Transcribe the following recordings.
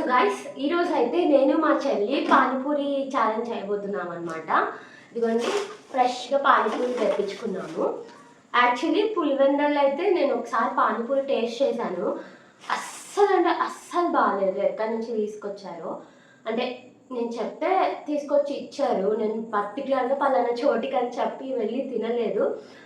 So guys ఈరోజు అయితే నేను మా చెల్లి పానీపూరి ఛాలెంజ్ చేయబోతున్నాం అనమాట. ఇదిగోండి ఫ్రెష్గా పానీపూరి తెప్పించుకున్నాము. యాక్చువల్లీ పులివెందల్లో అయితే నేను ఒకసారి పానీపూరి టేస్ట్ చేశాను. అస్సలు అంటే అస్సలు బాగాలేదు. ఎక్కడి నుంచి తీసుకొచ్చారో అంటే నేను చెప్తే తీసుకొచ్చి ఇచ్చారు. నేను పర్టికులర్గా పలానా చోటికి అని చెప్పి వెళ్ళి తినలేదు.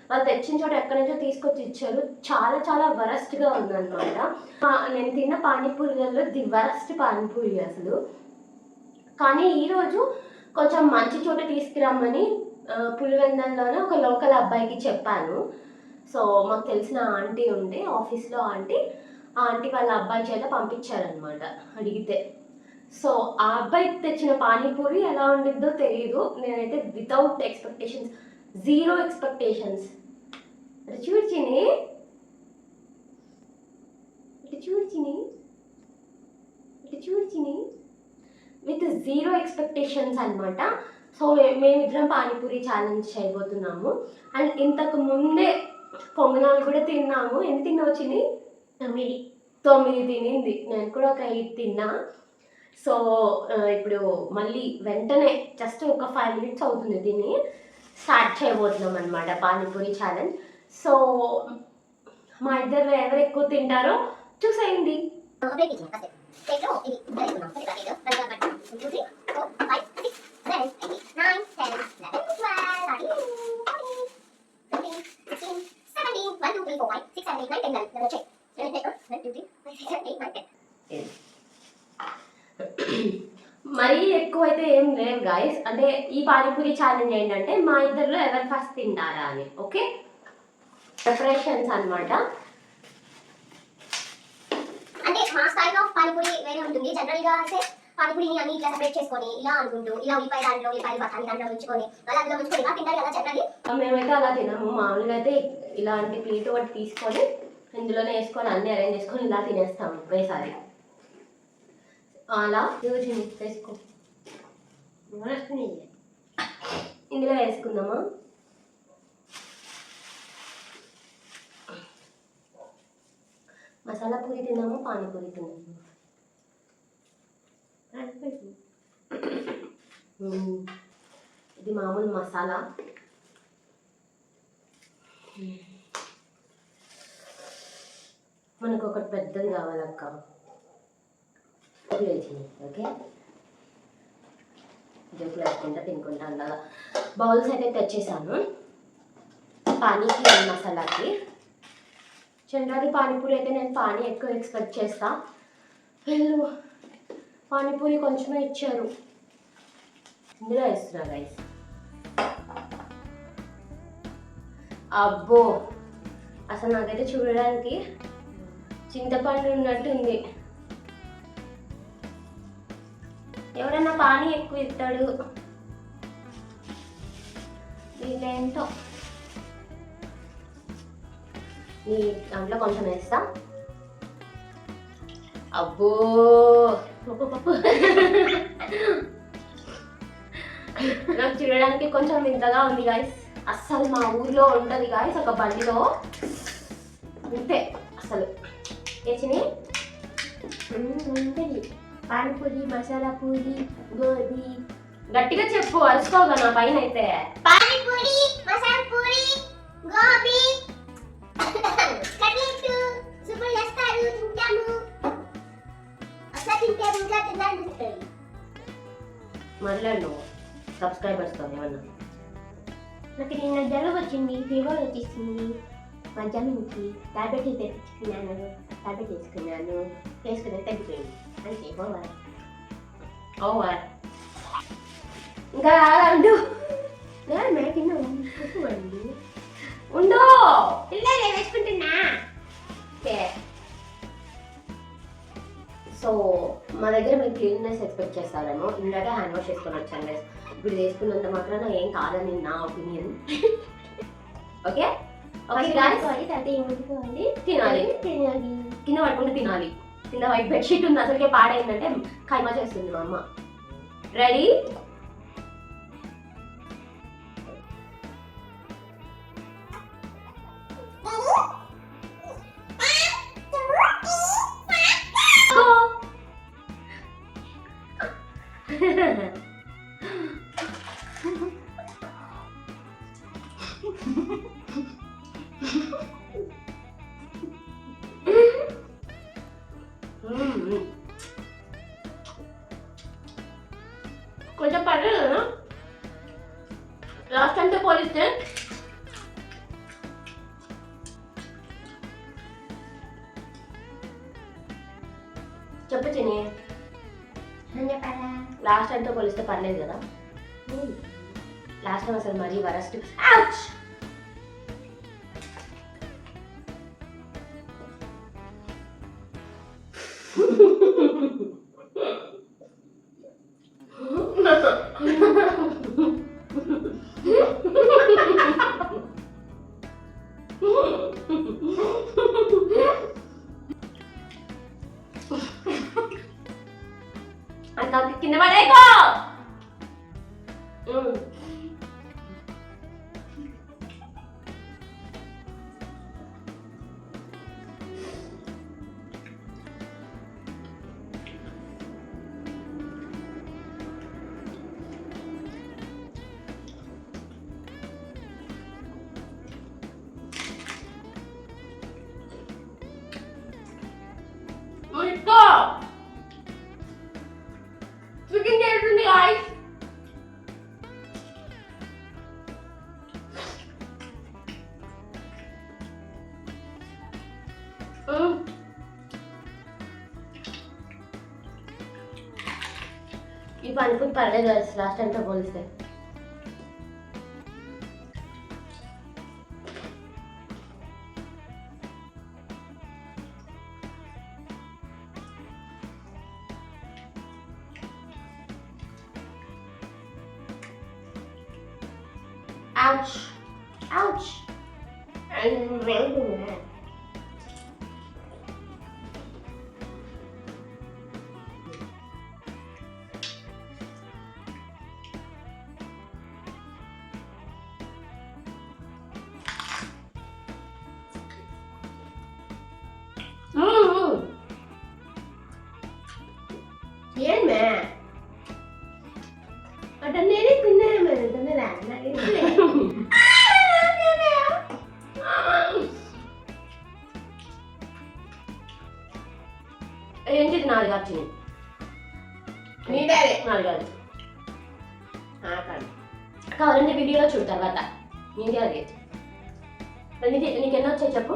వాళ్ళు తెచ్చిన చోట ఎక్కడి నుంచో తీసుకొచ్చి ఇచ్చారు. చాలా చాలా వరస్ట్గా ఉందన్నమాట. నేను తిన్న పానీపూరిలలో ది వరస్ట్ పానీపూరి అసలు. కానీ ఈరోజు కొంచెం మంచి చోట తీసుకురమ్మని పులివెందల్లోనే ఒక లోకల్ అబ్బాయికి చెప్పాను. సో మాకు తెలిసిన ఆంటీ ఉండే ఆఫీస్లో ఆంటీ వాళ్ళ అబ్బాయి చేత పంపించారనమాట అడిగితే. సో ఆ అబ్బాయి తెచ్చిన పానీపూరి ఎలా ఉండిద్దో తెలియదు. నేనైతే వితౌట్ ఎక్స్పెక్టేషన్స్, జీరో ఎక్స్పెక్టేషన్స్ చూడ్చిని విత్ జీరో ఎక్స్పెక్టేషన్స్ అనమాట. సో మేమిద్దరం పానీపూరి ఛాలెంజ్ చేయబోతున్నాము. అండ్ ఇంతకు ముందే పొంగనాలు కూడా తిన్నాము. ఎంత తిన్నా వచ్చింది? 9 తినింది. నేను కూడా ఒక 8 తిన్నా. సో ఇప్పుడు మళ్ళీ వెంటనే జస్ట్ ఒక 5 minutes అవుతుంది దీన్ని స్టార్ట్ చేయబోతున్నాం అనమాట పానీపూరి ఛాలెంజ్. సో మా ఇద్దరు ఎవరు ఎక్కువ తింటారో చూసేయండి. మరీ ఎక్కువైతే ఏం లేవు గాయస్. అంటే ఈ పానీపూరి ఛాలెంజ్ ఏంటంటే మా ఇద్దరిలో ఎవరు ఫస్ట్ తింటారా అని. ఓకే, ప్రిపరేషన్స్ అనమాట. అంటే మా స్టైల్ ఆఫ్ పానీపూరి వేరే ఉంటుంది. జనరల్ గా అయితే పానీపూరిని అన్ని ఇట్లా సెపరేట్ చేసుకొని ఇలా అనుకుంటూ ఇలా ఉల్లిపాయ దాంట్లో ఉల్లిపాయలు బఠానీ దాంట్లో ఉంచుకొని అలా అందులో ఉంచుకొని ఇలా తింటారు కదా జనరల్లీ. మేమైతే అలా తినము. మామూలుగా అయితే ఇలాంటి ప్లేట్ ఒకటి తీసుకొని ఇందులోనే వేసుకొని అన్ని అరేంజ్ చేసుకొని ఇలా తినేస్తాము ఒకేసారి. అలా వేసుకో, ఇందులో వేసుకుందామా? మసాలా పూరి తిన్నాము, పానీపూరి తిన్నాము. ఇది మామూలు మసాలా. మనకు ఒకటి పెద్దది కావాలక్క. ఓకే, జోకులు వేసుకుంటా తినుకుంటా అలా. బౌల్స్ అయితే తెచ్చేసాను పానీకి మసాలాకి. జనరల్ పానీపూరి అయితే నేను పానీ ఎక్కువ ఎక్స్పెక్ట్ చేస్తా. వీళ్ళు పానీపూరి కొంచెమే ఇచ్చారు. ఇందులో వేస్తున్నా గైస్. అబ్బో, అసలు నాకైతే చూడడానికి చింతపండు ఉన్నట్టుంది. ఎవరన్నా పానీ ఎక్కువ ఇస్తాడు వీళ్ళేంటో. ఈ దాంట్లో కొంచెం వేస్తా. అబ్బో నాకు చూడడానికి కొంచెం వింతగా ఉంది గాయస్. అస్సలు మా ఊర్లో ఉంటుంది గాయస్ ఒక బండిలో అంతే. అసలు వేసిని ఉంటుంది పానీపూరి, మసాలా పూరి, గోబీ. గట్టిగా చెప్పు, అరుచుకోగా నా పైన అయితే. పానీపూరి, మసాలా పూరి, గోబీ, కట్లెట్ సూపర్ చేస్తారు, తింటాము. అసలు తింటాము, ఇంకా తింటాము. మాట్లాడు సబ్స్క్రైబర్స్తో ఏమన్నా. నాకు నిన్న జలుబు వచ్చింది, ఫీవర్ వచ్చేసింది. మధ్యాహ్నంకి టాబ్లెట్ తెప్పించుకున్నాను, టాబ్లెట్ వేసుకుని తగ్గిపోయింది. అంతే ఓవర్. ఇంకా రాలండు ఉండు పిల్లలే వేసుకుంటున్నా. సో మా దగ్గర మీరు క్లీన్నెస్ ఎక్స్పెక్ట్ చేస్తారేమో. ఇందాక హ్యాండ్ వాష్ చేసుకొని వచ్చాను గైస్. ఇప్పుడు వేసుకున్నంత మాత్రాన ఏం కాదని నా ఒపీనియన్. ఓకే ఓకే గాయ్స్, తినాలి కింద పడుకుంటే తినాలి. కింద వైట్ బెడ్షీట్ ఉంది, అసలుకే పాడైందంటే ఖైమా చేస్తుంది మా అమ్మ. రెడీ? పర్లేదు లాస్ట్ టైంతో పోలిస్తే చెప్పు చిని లాస్ట్ టైంతో పోలిస్తే పర్లేదు కదా లాస్ట్ టైం అసలు మరీ వరస్ట్ అంత కింద పడేకో ఇక్కో చికెన్ చేస్తుంది గాయ్స్ ఈ పానీపూరి పర్లేదు గాయ్స్ లాస్ట్ టైంతో పోలిస్తే Ouch! Ouch! I'm really mad. ఏం మే అట్ట నేనే తిన్నాను మరి తిన్నదా ఏంటిది నాది వచ్చింది నాది కాదు కావాలంటే వీడియోలో చూడు తర్వాత నీది అది నీకు ఎన్నో వచ్చాయి చెప్పు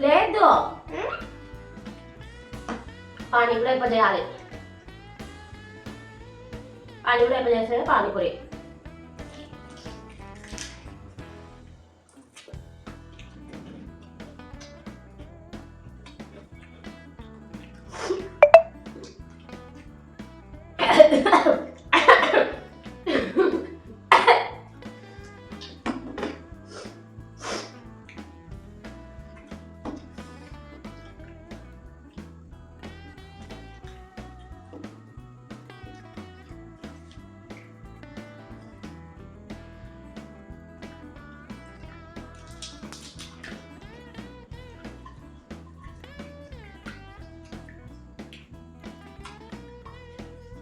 లేదు పానీపూరి ఎక్కువ చేయాలి పానీపూరి ఎక్కువ చేస్తే పానీపూరి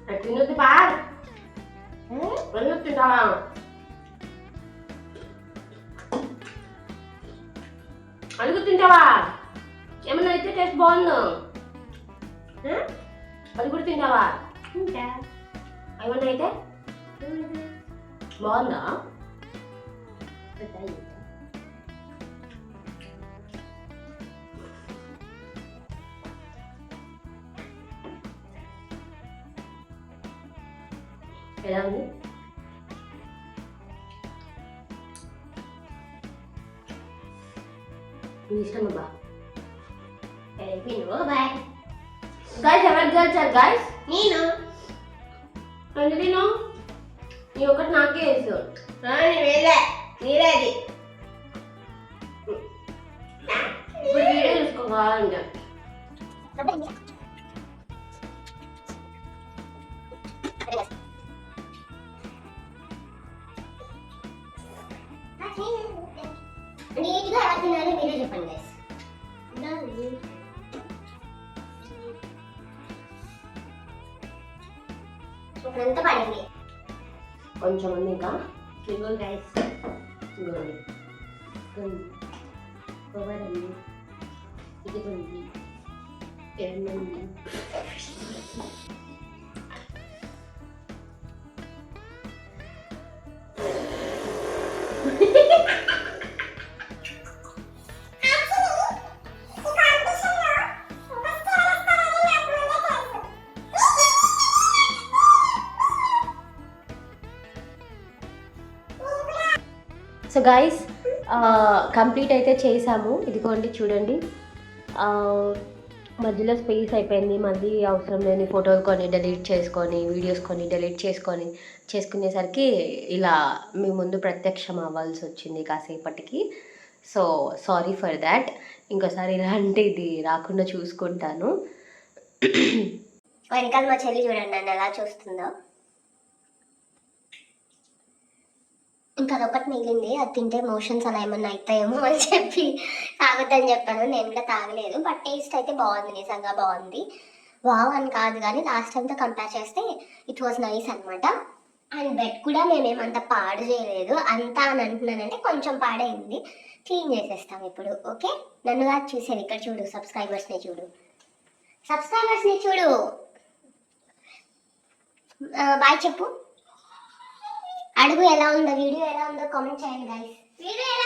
తిన్నది బాగా తింటావా అడుగు తింటావా ఏమన్నా అయితే టేస్ట్ బాగుందా అది కూడా తింటావా ఏమన్నా అయితే బాగుందా ఎలా ఉంది నీ ఇష్టం అబ్బా బాయ్ గైస్ ఎవరు గెలిచారు గైస్ నేను అంటే నేను నీ ఒకటి నాకే వేసు వెళ్ళే నీరే అది ఇప్పుడు వీడియో చూసుకోవాలంటే నీట్గా ఎలా తినాలి మీరే చెప్పండి గైస్ ఇప్పుడంతా పడింది. కొంచెం ఉంది ఇంకా. ఇదిగో గైస్, ఇదిగోండి. ఇదిగోండి. ఇదిగోండి. ఏమండి? సో గైస్ కంప్లీట్ అయితే చేసాము. ఇదిగోండి చూడండి, మధ్యలో స్పేస్ అయిపోయింది. మళ్ళీ అవసరం లేని ఫోటోలు కొని డిలీట్ చేసుకొని, వీడియోస్ కొని డిలీట్ చేసుకునేసరికి ఇలా మీ ముందు ప్రత్యక్షం అవ్వాల్సి వచ్చింది కాసేపటికి. So sorry for that. ఇంకోసారి ఇలాంటిది రాకుండా చూసుకుంటాను. వెనకాల మా చెల్లి చూడండి నన్ను ఎలా చూస్తుందో. ఇంకా అదొకటి మిగిలింది, అది తింటే మోషన్స్ అలా ఏమన్నా అవుతాయేమో అని చెప్పి తాగొద్దని చెప్పాను. నేను కూడా తాగలేదు, బట్ టేస్ట్ అయితే బాగుంది, నిజంగా బాగుంది. వావ్ అని కాదు కానీ లాస్ట్ టైంతో కంపేర్ చేస్తే ఇట్ వాజ్ నైస్ అనమాట. అండ్ బెడ్ కూడా మేమేమంత పాడు చేయలేదు. అంతా అని అంటున్నానంటే కొంచెం పాడైంది, క్లీన్ చేసేస్తాం ఇప్పుడు. ఓకే, నన్ను కాదు చూసేది, ఇక్కడ చూడు, సబ్స్క్రైబర్స్ని చూడు. బాయ్ చెప్పు, అడుగు ఎలా ఉందో, వీడియో ఎలా ఉందో కామెంట్ చేయండి గైస్. వీడియో ఎలా